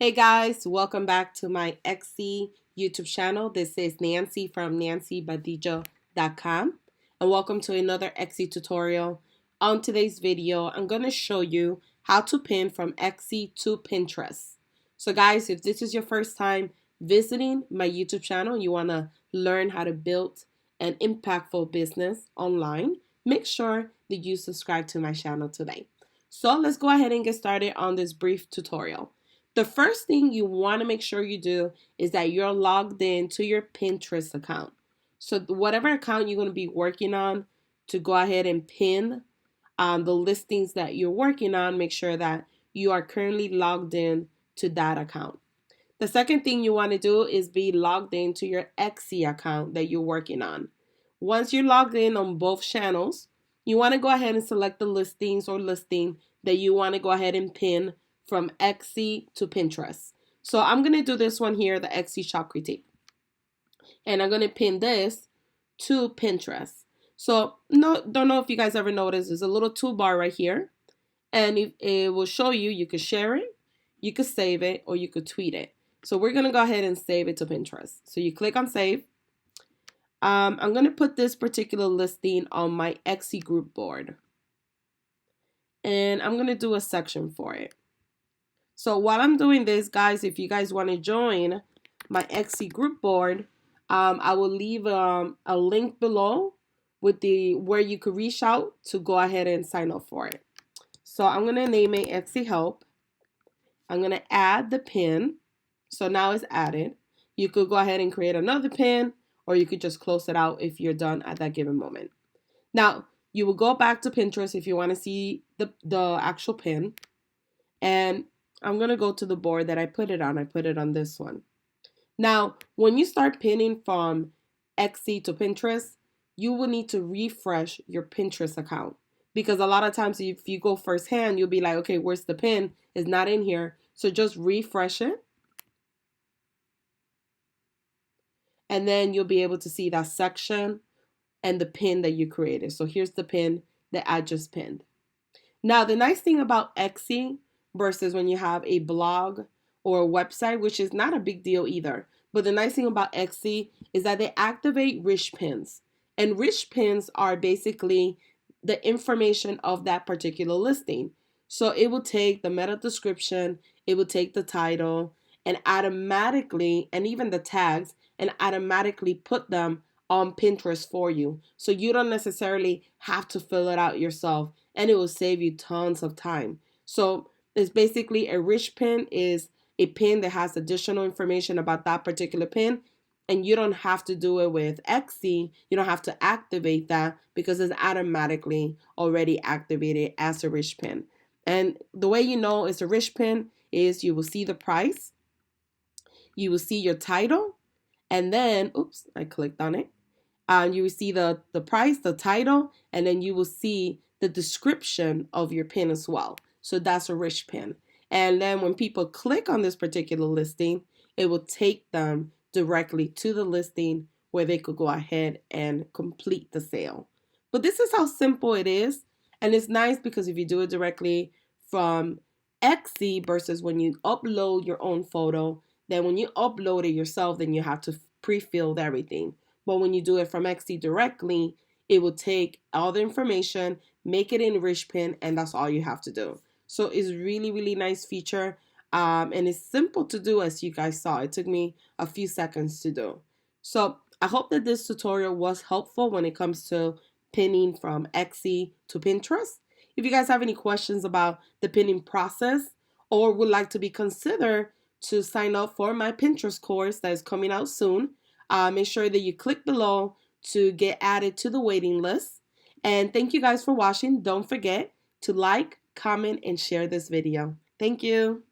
Hey guys, welcome back to my Etsy YouTube channel. This is Nancy from nancybadillo.com and welcome to another Etsy tutorial. On today's video, I'm going to show you how to pin from Etsy to Pinterest. So guys, if this is your first time visiting my YouTube channel, you want to learn how to build an impactful business online, make sure that you subscribe to my channel today. So let's go ahead and get started on this brief tutorial. The first thing you want to make sure you do is that you're logged in to your Pinterest account. So whatever account you're going to be working on, to go ahead and pin the listings that you're working on, make sure that you are currently logged in to that account. The second thing you want to do is be logged into your Etsy account that you're working on. Once you're logged in on both channels, you want to go ahead and select the listings or listing that you want to go ahead and pin from Etsy to Pinterest. So I'm going to do this one here, the Etsy shop critique. And I'm going to pin this to Pinterest. So don't know if you guys ever noticed, there's a little toolbar right here. And it will show you, you could share it, you could save it, or you could tweet it. So we're going to go ahead and save it to Pinterest. So you click on save. I'm going to put this particular listing on my Etsy group board. And I'm going to do a section for it. So while I'm doing this, guys, if you guys want to join my Etsy group board, I will leave a link below with where you could reach out to go ahead and sign up for it. So I'm going to name it Etsy Help. I'm going to add the pin. So now it's added. You could go ahead and create another pin, or you could just close it out if you're done at that given moment. Now, you will go back to Pinterest if you want to see the actual pin. And I'm going to go to the board that I put it on. I put it on this one. Now, when you start pinning from Etsy to Pinterest, you will need to refresh your Pinterest account. Because a lot of times if you go firsthand, you'll be like, okay, where's the pin? It's not in here. So just refresh it. And then you'll be able to see that section and the pin that you created. So here's the pin that I just pinned. Now, the nice thing about Etsy versus when you have a blog or a website, which is not a big deal either. But the nice thing about Etsy is that they activate rich pins. And rich pins are basically the information of that particular listing. So it will take the meta description, it will take the title, and automatically, and even the tags, and automatically put them on Pinterest for you. So you don't necessarily have to fill it out yourself, and it will save you tons of time. So it's basically a rich pin is a pin that has additional information about that particular pin, and you don't have to do it with Etsy. You don't have to activate that because it's automatically already activated as a rich pin. And the way you know it's a rich pin is you will see the price, you will see your title, and then, oops, I clicked on it. You will see the price, the title, and then you will see the description of your pin as well. So that's a rich pin. And then when people click on this particular listing, it will take them directly to the listing where they could go ahead and complete the sale. But this is how simple it is. And it's nice because if you do it directly from Etsy versus when you upload your own photo, then when you upload it yourself, then you have to pre-fill everything. But when you do it from Etsy directly, it will take all the information, make it in rich pin, and that's all you have to do. So it's really, really nice feature. And it's simple to do, as you guys saw. It took me a few seconds to do. So I hope that this tutorial was helpful when it comes to pinning from Etsy to Pinterest. If you guys have any questions about the pinning process or would like to be considered to sign up for my Pinterest course that is coming out soon, make sure that you click below to get added to the waiting list. And thank you guys for watching. Don't forget to like, comment, and share this video. Thank you.